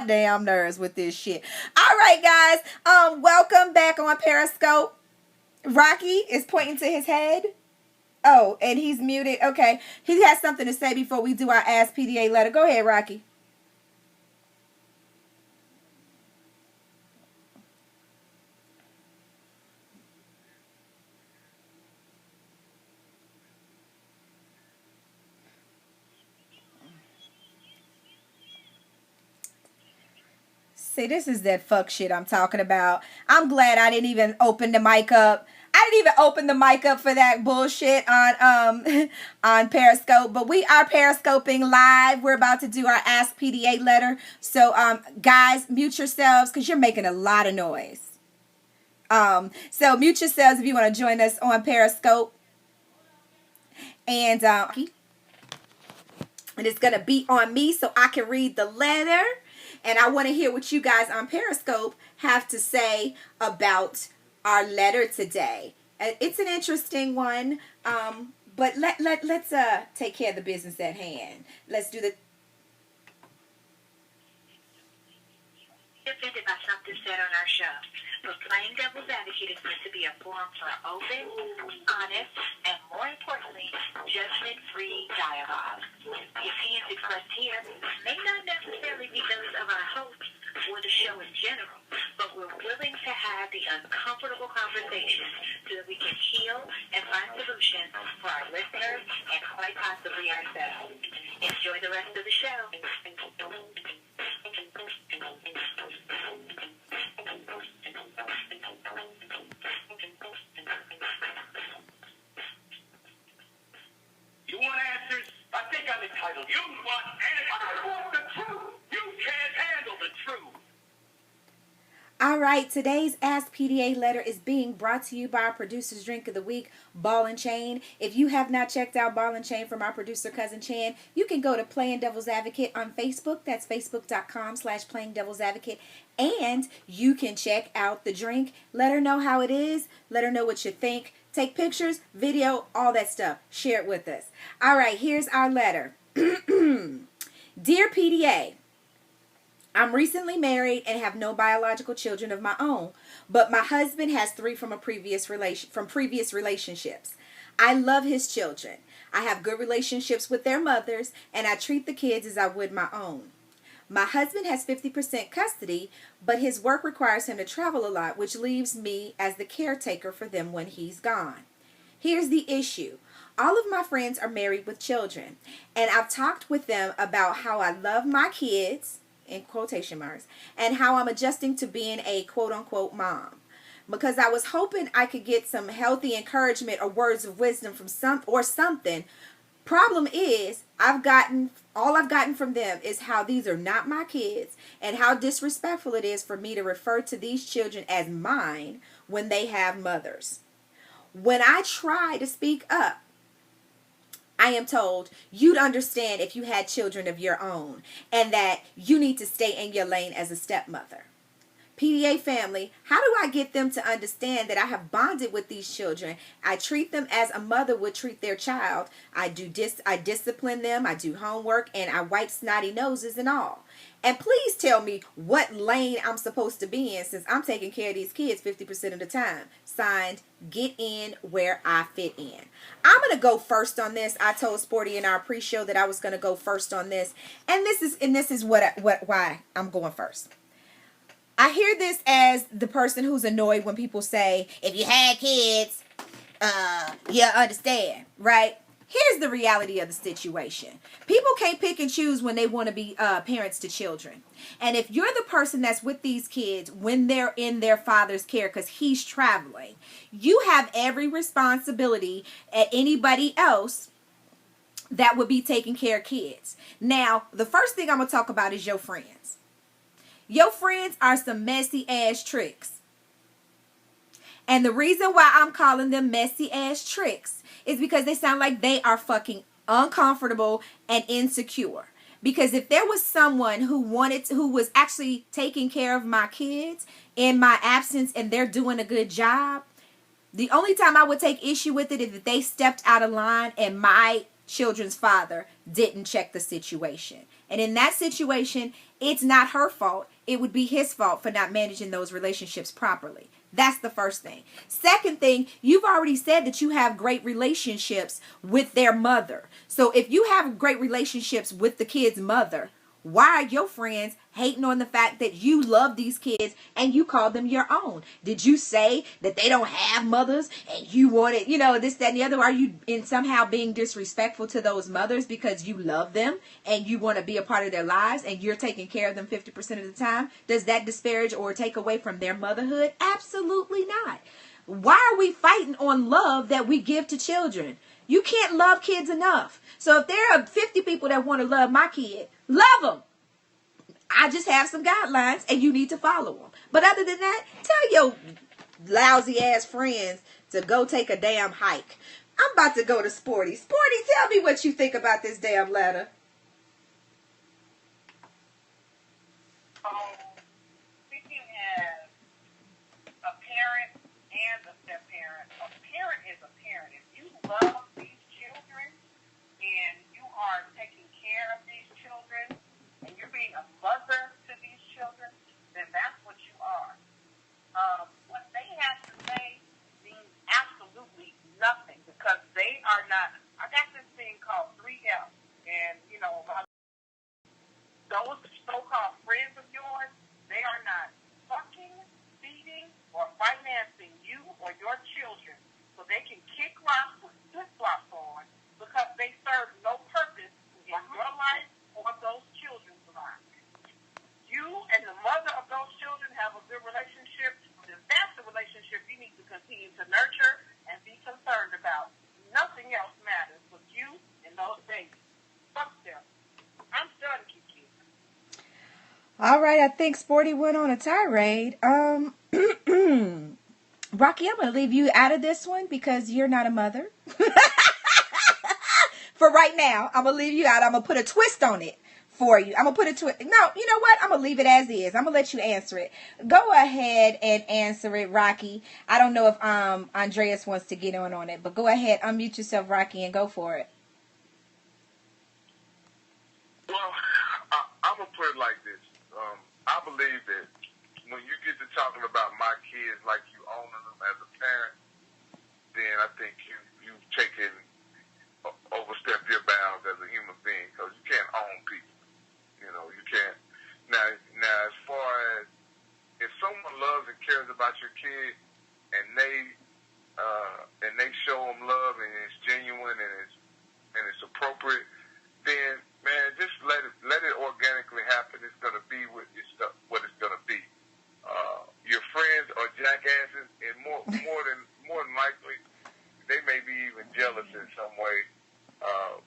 goddamn nerves with this shit. All right, guys. Welcome back on Periscope. Rocky is pointing to his head. Oh, and he's muted. Okay. He has something to say before we do our Ask PDA letter. Go ahead, Rocky. See, this is that fuck shit I'm talking about. I'm glad I didn't even open the mic up. I didn't even open the mic up for that bullshit on on Periscope. But we are Periscoping live. We're about to do our Ask PDA letter. So guys, mute yourselves because you're making a lot of noise. So mute yourselves if you want to join us on Periscope. And it's gonna be on me so I can read the letter. And I want to hear what you guys on Periscope have to say about our letter today. It's an interesting one, but let's take care of the business at hand. Let's do the... Offended by something said on our show. But Playing Devil's Advocate is meant to be a forum for open, honest, and more importantly, judgment-free dialogue. The opinions expressed here may not necessarily be those of our hosts or the show in general, but we're willing to have the uncomfortable conversations so that we can heal and find solutions for our listeners and quite possibly ourselves. Enjoy the rest of the show. You want answers? I think I'm entitled. You want answers? I want the truth. You can't handle the truth. All right, today's Ask PDA letter is being brought to you by our producer's drink of the week, Ball and Chain. If you have not checked out Ball and Chain from our producer, Cousin Chan, you can go to Playing Devil's Advocate on Facebook. That's facebook.com/Playing Devil's Advocate. And you can check out the drink. Let her know how it is. Let her know what you think. Take pictures, video, all that stuff. Share it with us. All right, here's our letter. Dear PDA, I'm recently married and have no biological children of my own, but my husband has 3 from previous relationships. I love his children. I have good relationships with their mothers, and I treat the kids as I would my own. My husband has 50% custody, but his work requires him to travel a lot, which leaves me as the caretaker for them when he's gone. Here's the issue. All of my friends are married with children, and I've talked with them about how I love my kids, in quotation marks, and how I'm adjusting to being a quote-unquote mom. Because I was hoping I could get some healthy encouragement or words of wisdom from something. Problem is, all I've gotten from them is how these are not my kids and how disrespectful it is for me to refer to these children as mine when they have mothers. When I try to speak up, I am told you'd understand if you had children of your own and that you need to stay in your lane as a stepmother. PDA family, how do I get them to understand that I have bonded with these children? I treat them as a mother would treat their child. I discipline them, I do homework, and I wipe snotty noses and all. And please tell me what lane I'm supposed to be in since I'm taking care of these kids 50% of the time. Signed, Get In Where I Fit In. I'm going to go first on this. I told Sporty in our pre-show that I was going to go first on this. And this is why I'm going first. I hear this as the person who's annoyed when people say, if you had kids, you understand, right? Here's the reality of the situation. People can't pick and choose when they want to be parents to children. And if you're the person that's with these kids when they're in their father's care because he's traveling, you have every responsibility at anybody else that would be taking care of kids. Now, the first thing I'm going to talk about is your friends. Your friends are some messy ass tricks. And the reason why I'm calling them messy ass tricks is because they sound like they are fucking uncomfortable and insecure. Because if there was someone who was actually taking care of my kids in my absence and they're doing a good job, the only time I would take issue with it is if they stepped out of line and my children's father didn't check the situation. And in that situation, it's not her fault. It would be his fault for not managing those relationships properly. That's the first thing. Second thing, you've already said that you have great relationships with their mother. So if you have great relationships with the kid's mother, why are your friends hating on the fact that you love these kids and you call them your own? Did you say that they don't have mothers and you wanted, this, that, and the other? Are you in somehow being disrespectful to those mothers because you love them and you want to be a part of their lives and you're taking care of them 50% of the time? Does that disparage or take away from their motherhood? Absolutely not. Why are we fighting on love that we give to children? You can't love kids enough. So if there are 50 people that want to love my kid, love them. I just have some guidelines and you need to follow them. But other than that, tell your lousy ass friends to go take a damn hike. I'm about to go to Sporty. Sporty, tell me what you think about this damn letter. Speaking as a parent and a step-parent, a parent is a parent. If you love these children and you are taking care of these children and you're being a mother to these children, then that's what you are. What they have to say means absolutely nothing because they are not. I got this thing called 3L, and those so-called friends of yours, they are not fucking, feeding, or financing you or your children so they can kick rocks with flip-flops on because they serve no purpose in your life or those children's lives. You and the mother of those children have a good relationship, then that's the relationship you need to continue to nurture and be concerned about. Nothing else matters but you and those babies. Fuck them. I'm done, Kiki. All right, I think Sporty went on a tirade. Rocky, I'm going to leave you out of this one because you're not a mother. For right now, I'm going to leave you out. I'm going to put a twist on it for you. I'm going to put a twist. No, you know what? I'm going to leave it as is. I'm going to let you answer it. Go ahead and answer it, Rocky. I don't know if Andreas wants to get on it, but go ahead, unmute yourself, Rocky, and go for it. Well, I'm going to put it like this. I believe that when you get to talking about my kids like you own them as a parent, then I think you've taken, overstepped your bounds as a human being because you can't own people. You can't. Now, as far as if someone loves and cares about your kid and they show them love and it's genuine and it's appropriate, then man, just let it organically happen. It's gonna be what it's gonna be. Your friends are jackasses, and more than likely, they may be even jealous in some way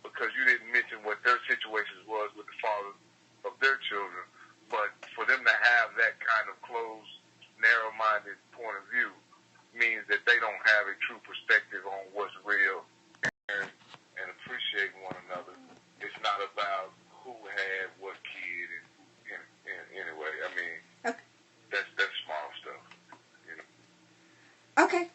because you didn't mention what their situations was with the fathers of their children. But for them to have that kind of closed, narrow-minded point of view means that they don't have a true perspective on what's real and appreciate one another. It's not about who had what kid and anyway. I mean, okay. That's small stuff. Okay.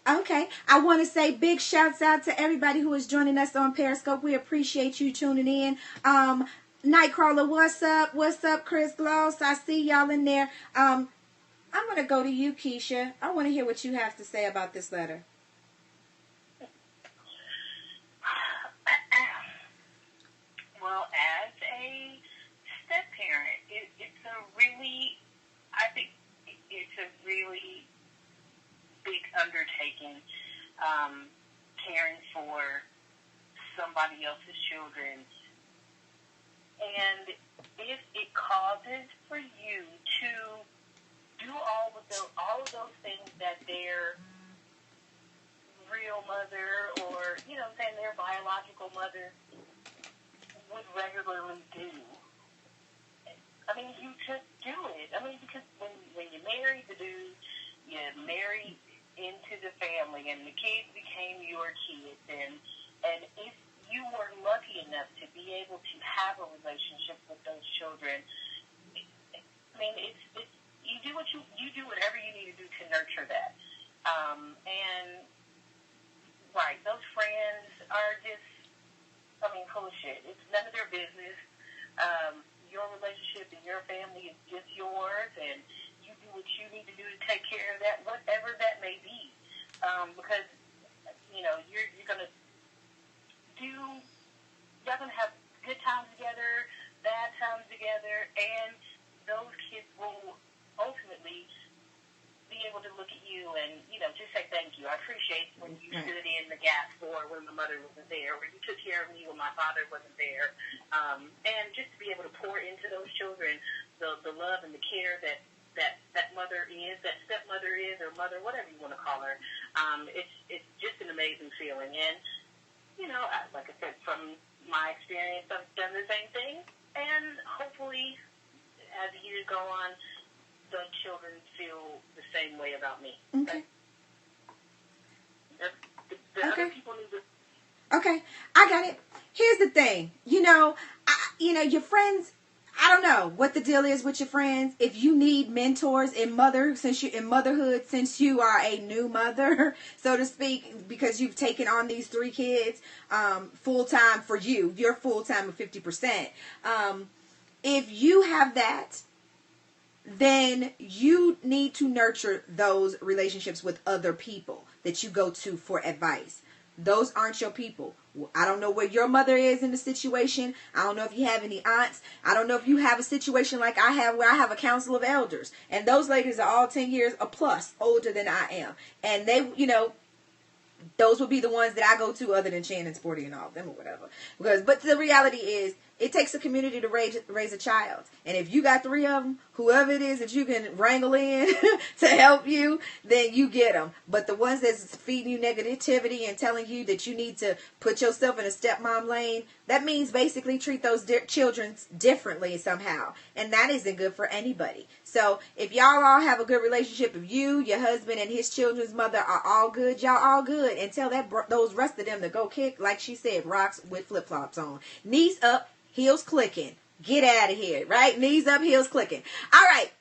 Okay. I want to say big shouts out to everybody who is joining us on Periscope. We appreciate you tuning in. Nightcrawler, what's up? What's up, Chris Gloss? I see y'all in there. I'm going to go to you, Keisha. I want to hear what you have to say about this letter. Well, as a step-parent, I think it's a really big undertaking, caring for somebody else's children. And if it causes for you to do all of those things that their real mother or, their biological mother would regularly do, I mean, you just do it. I mean, because when you married the dude, you married into the family, and the kids became your kids, and if you were lucky enough to be able to have a relationship with those children, I mean, it's you do whatever you need to do to nurture that, and Right. Those friends are just, full of shit. It's none of their business. Your relationship and your family is just yours, and you do what you need to do to take care of that, whatever that may be. Because, you're going to y'all going to have good times together, bad times together, and those kids will ultimately be able to look at you and, just say thank you. I appreciate when you stood in the gap for when my mother wasn't there, or you took care of me when my father wasn't there. And just to be able to pour into those children the love and the care that mother is, that stepmother is, or mother, whatever you want to call her. It's just an amazing feeling. And, like I said, from my experience, I've done the same thing. And hopefully, as the years go on, the children feel the same way about me. Okay. The other people need to... Okay, I got it. Here's the thing. Your friends, I don't know what the deal is with your friends. If you need mentors in motherhood, since you are a new mother, so to speak, because you've taken on these 3 kids full time for you're full time at 50%. If you have that, then you need to nurture those relationships with other people that you go to for advice. Those aren't your people. I don't know where your mother is in the situation. I don't know if you have any aunts. I don't know if you have a situation like I have, where I have a council of elders. And those ladies are all 10 years or plus older than I am. And they, those would be the ones that I go to, other than Shannon, Sporty, and all of them, or whatever. But the reality is, it takes a community to raise a child. And if you got 3 of them, whoever it is that you can wrangle in to help you, then you get them. But the ones that's feeding you negativity and telling you that you need to put yourself in a stepmom lane, that means basically treat those children differently somehow. And that isn't good for anybody. So if y'all all have a good relationship, if you, your husband, and his children's mother are all good, y'all all good. And tell those rest of them to go kick, like she said, rocks with flip-flops on. Knees up, heels clicking. Get out of here, right? Knees up, heels clicking. All right.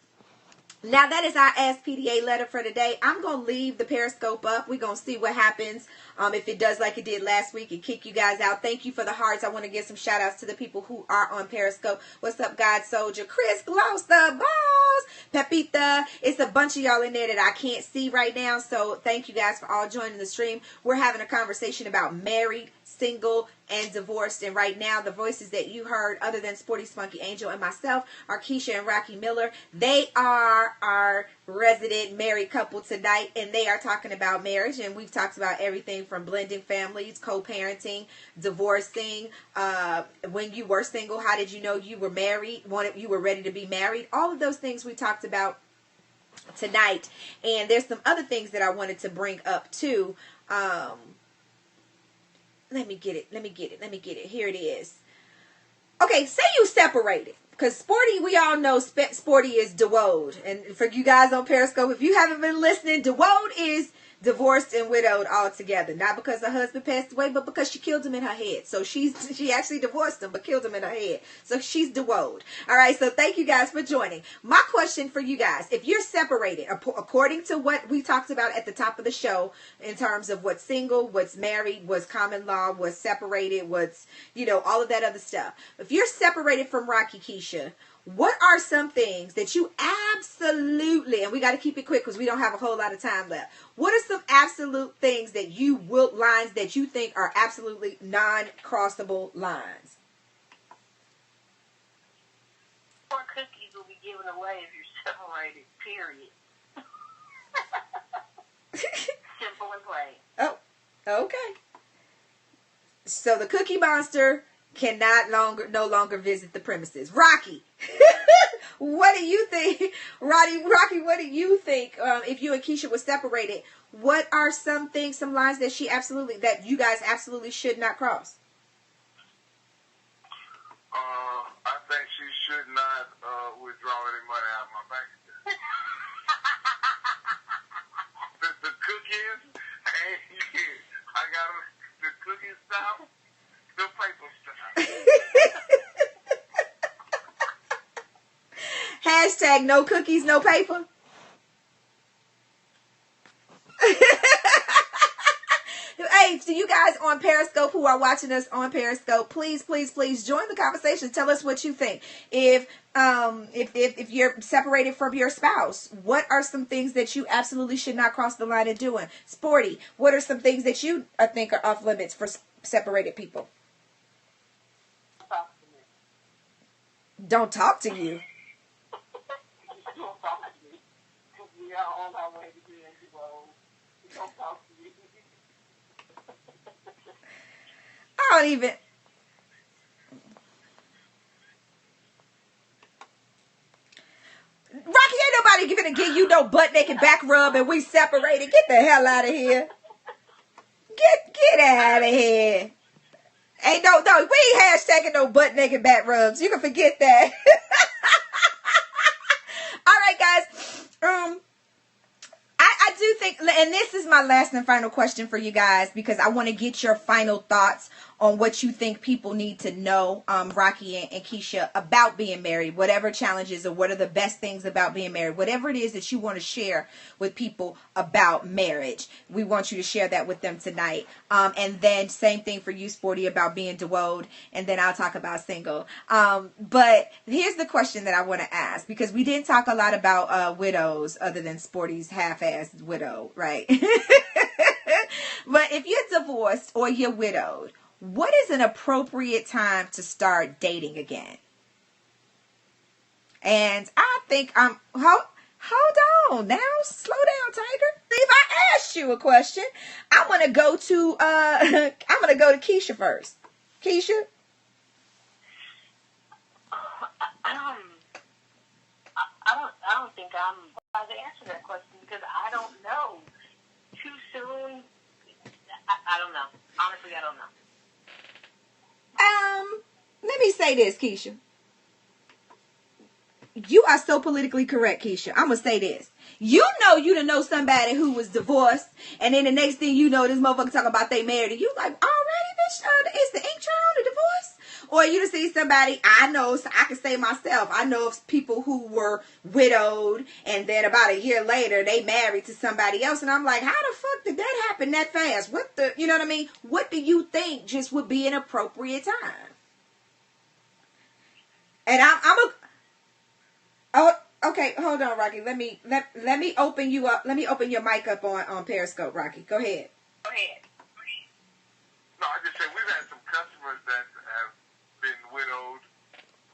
Now that is our Ask PDA letter for today. I'm going to leave the Periscope up. We're going to see what happens. If it does like it did last week and kick you guys out. Thank you for the hearts. I want to give some shout outs to the people who are on Periscope. What's up, God Soldier? Chris Gloucester, Balls, Pepita. It's a bunch of y'all in there that I can't see right now. So thank you guys for all joining the stream. We're having a conversation about married, single, and divorced. And right now, the voices that you heard, other than Sporty Spunky Angel and myself, are Keisha and Rocky Miller. They are our resident married couple tonight, and they are talking about marriage. And we've talked about everything from blending families, co-parenting, divorcing, when you were single, how did you know you were married, you were ready to be married. All of those things we talked about tonight. And there's some other things that I wanted to bring up too. Let me get it. Here it is. Okay, say you separated. Because Sporty, we all know Sporty is DeWode. And for you guys on Periscope, if you haven't been listening, DeWode is divorced and widowed altogether. Not because her husband passed away, but because she killed him in her head. So she actually divorced him, but killed him in her head. So she's DeWode. All right, so thank you guys for joining. My question for you guys, if you're separated, according to what we talked about at the top of the show, in terms of what's single, what's married, what's common law, what's separated, what's, all of that other stuff. If you're separated from Rocky Keisha, what are some things that you absolutely, and we got to keep it quick because we don't have a whole lot of time left. What are some absolute things that lines that you think are absolutely non-crossable lines? More cookies will be given away if you're separated, period. Simple and plain. Oh, okay. So the Cookie Monster no longer visit the premises. Rocky, what do you think? Rocky, what do you think? If you and Keisha were separated, what are some lines that that you guys absolutely should not cross? I think she should not withdraw any money out of my bank account. the cookies, I got the cookies stop, the paper stop. Hashtag no cookies, no paper. Hey, on Periscope who are watching us on Periscope, please, please, please join the conversation. Tell us what you think. If you're separated from your spouse, what are some things that you absolutely should not cross the line of doing? Sporty, what are some things that you think are off limits for separated people? Don't talk to you. Don't talk to me. We are on our way to being divorced. Don't talk to me. I don't even. Rocky, ain't nobody gonna give you no butt naked back rub and we separated. Get the hell out of here. Get out of here. Ain't no, we ain't hashtagging no butt naked back rubs. You can forget that. All right, guys. I do think, and this is my last and final question for you guys, because I want to get your final thoughts on what you think people need to know, Rocky and Keisha, about being married, whatever challenges or what are the best things about being married, whatever it is that you want to share with people about marriage. We want you to share that with them tonight. And then same thing for you, Sporty, about being DeWode, and then I'll talk about single. But here's the question that I want to ask, because we didn't talk a lot about widows other than Sporty's half-assed widow, right? But if you're divorced or you're widowed, what is an appropriate time to start dating again? And I think hold on now, slow down, Tiger. If I asked you a question, I'm gonna go to Keisha first. Keisha. I don't think I'm about to answer that question because I don't know. Too soon. I don't know. Honestly, I don't know. Let me say this, Keisha. You are so politically correct, Keisha. I'm gonna say this. You know somebody who was divorced, and then the next thing you know, this motherfucker talking about they married, and you like, already, bitch, is the ink dry on the divorce? Or you see somebody, I know, so I can say myself, I know of people who were widowed, and then about a year later, they married to somebody else, and I'm like, how the fuck did that happen that fast? You know what I mean? What do you think just would be an appropriate time? And okay, hold on, Rocky. Let me open you up. Let me open your mic up on Periscope, Rocky. Go ahead. Go ahead. No, I just said we've had some customers that have been widowed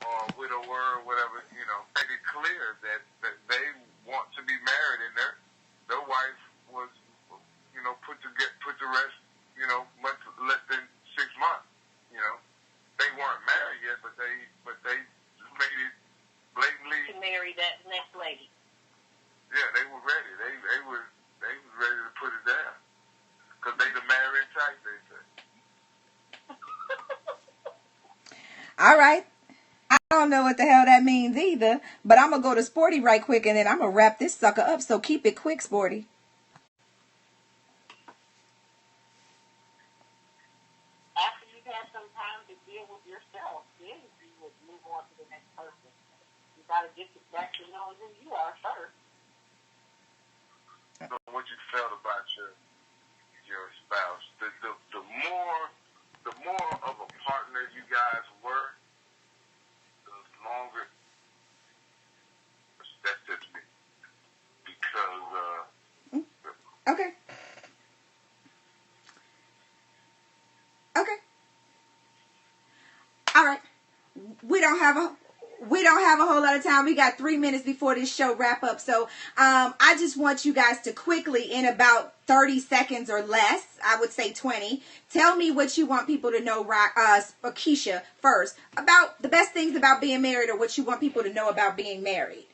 or widower or whatever, made it clear that they want to be married, and their wife was, put to rest, much less than 6 months. They weren't married yet, but they made it blatantly to marry that next lady. Yeah, they were ready. They were ready to put it down because they the married type. They said. All right. I don't know what the hell that means either, but I'm going to go to Sporty right quick, and then I'm going to wrap this sucker up, so keep it quick, Sporty. After you've had some time to deal with yourself, then you would move on to the next person. You got to get back to knowing who you are first. So what you felt about your spouse, the more of a partner you guys were, the longer. That's just me. Because Okay. All right. We don't have a whole lot of time. We got 3 minutes before this show wrap up. So I just want you guys to quickly, in about 30 seconds or less, I would say 20, tell me what you want people to know, Keisha, first, about the best things about being married, or what you want people to know about being married.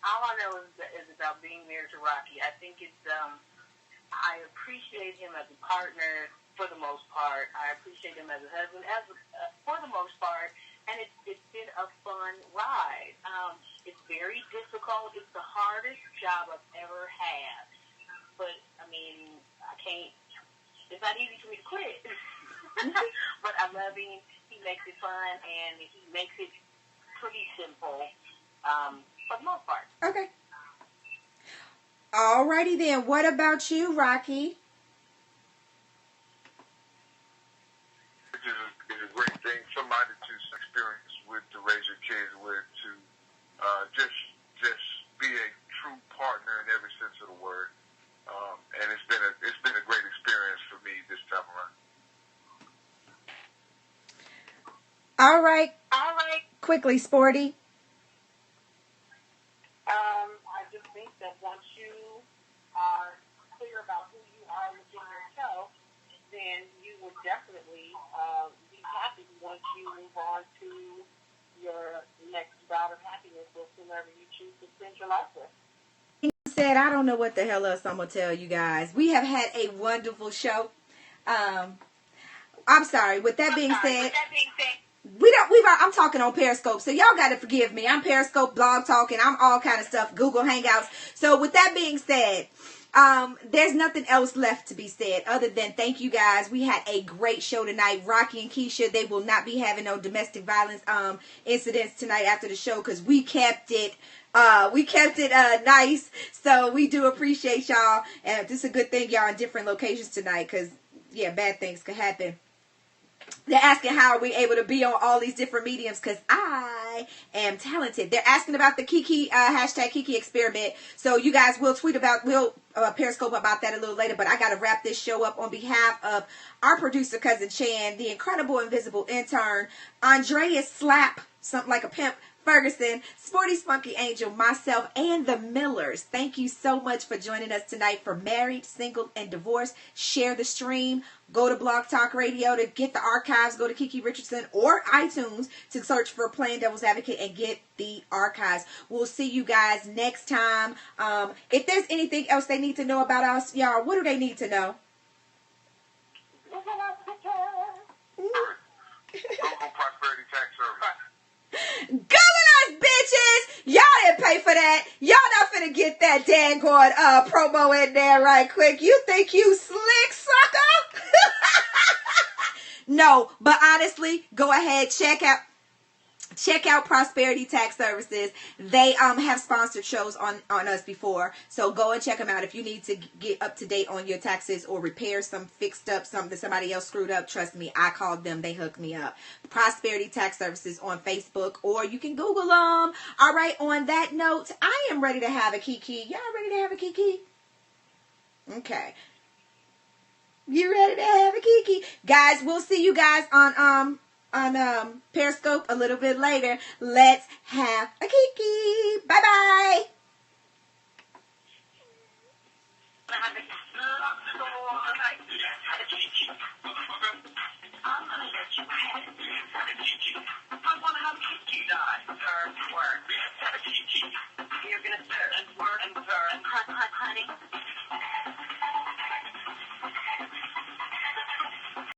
All I know is about being married to Rocky. I think it's, I appreciate him as a partner for the most part. I appreciate him as a husband for the most part. And it's been a fun ride. It's very difficult. It's the hardest job I've ever had. But, I mean, it's not easy for me to quit. But I love him. He makes it fun, and he makes it pretty simple. For the most part. Okay. Alrighty then. What about you, Rocky? experience with to raise your kids with, to just be a true partner in every sense of the word. And it's been a great experience for me this time around. All right. Quickly, Sporty. I just think that once you are clear about who you are within yourself, then you would definitely be happy once you move on to your next bout of happiness with whomever you choose to spend your life with. Said, I don't know what the hell else I'm gonna tell you guys. We have had a wonderful show. I'm sorry. With that being said, I'm talking on Periscope, so y'all gotta forgive me. I'm Periscope, blog talking, I'm all kind of stuff, Google Hangouts. So with that being said, there's nothing else left to be said other than thank you guys. We had a great show tonight. Rocky and Keisha, they will not be having no domestic violence incidents tonight after the show because we kept it nice. So we do appreciate y'all, and this is a good thing y'all in different locations tonight because yeah, bad things could happen. They're asking how are we able to be on all these different mediums because I am talented. They're asking about the Kiki hashtag Kiki experiment. So you guys will we'll Periscope about that a little later. But I got to wrap this show up on behalf of our producer cousin Chan, the incredible invisible intern, Andreas Slap, something like a pimp, Ferguson, Sporty Spunky Angel, myself, and the Millers. Thank you so much for joining us tonight for Married, Single, and Divorced. Share the stream. Go to Blog Talk Radio to get the archives. Go to Kiki Richardson or iTunes to search for Playing Devil's Advocate and get the archives. We'll see you guys next time. If there's anything else they need to know about us, y'all, what do they need to know? Google Prosperity Tax Service. Google us, bitches! Y'all didn't pay for that. Y'all not finna get that dangone promo in there right quick. You think you slick, sucker? No, but honestly, go ahead, check out Prosperity Tax Services. They have sponsored shows on us before, so go and check them out if you need to get up to date on your taxes or repair some fixed up something somebody else screwed up. Trust me, I called them, they hooked me up. Prosperity Tax Services on Facebook, or you can Google them. All right, on that note, I am ready to have a kiki. Y'all ready to have a kiki? Okay, you ready to have a kiki, guys? We'll see you guys on Periscope a little bit later. Let's have a kiki. Bye bye. I'm gonna let you have it.